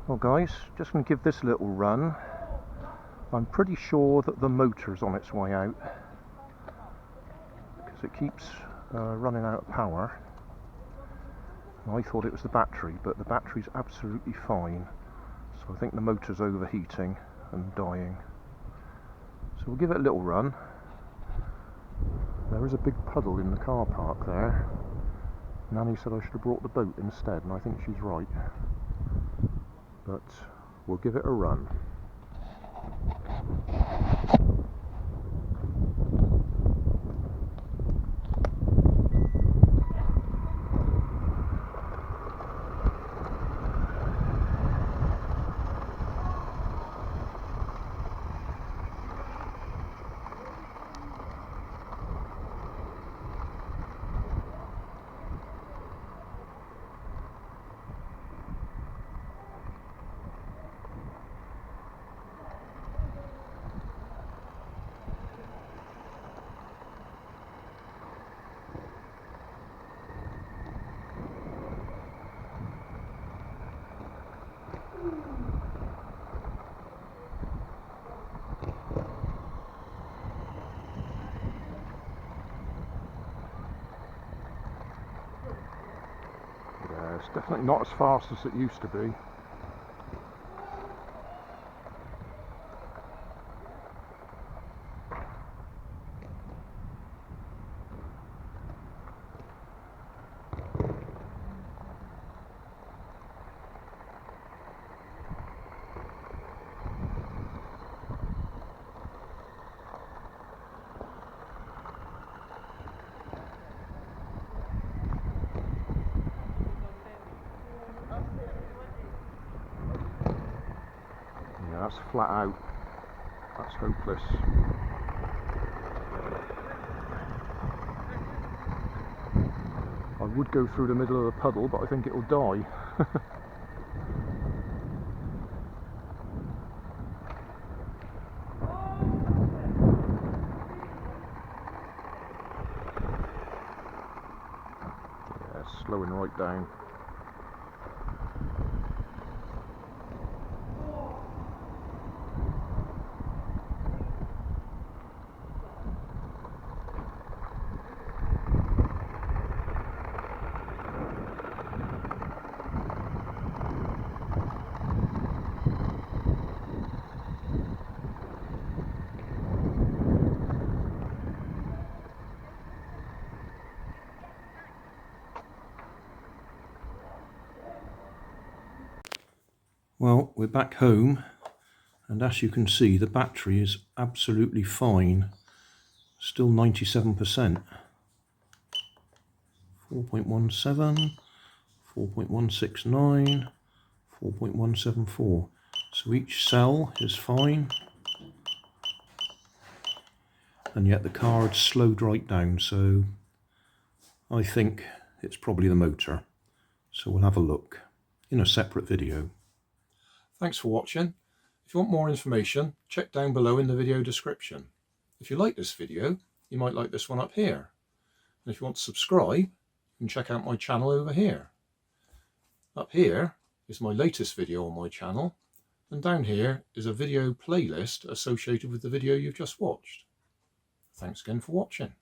Well guys, just going to give this a little run. I'm pretty sure that the motor's on its way out because it keeps running out of power. I thought it was the battery, but the battery's absolutely fine, so I think the motor's overheating and dying. So we'll give it a little run. There is a big puddle in the car park there. Nanny said I should have brought the boat instead, and I think she's right. But we'll give it a run. It's definitely not as fast as it used to be. That's flat out. That's hopeless. I would go through the middle of the puddle, but I think it'll die. Yeah, slowing right down. Well, we're back home, and as you can see, the battery is absolutely fine. Still 97%. 4.17, 4.169, 4.174. So each cell is fine, and yet the car had slowed right down, so I think it's probably the motor. So we'll have a look in a separate video. Thanks for watching. If you want more information, check down below in the video description. If you like this video, you might like this one up here. And if you want to subscribe, you can check out my channel over here. Up here is my latest video on my channel, and down here is a video playlist associated with the video you've just watched. Thanks again for watching.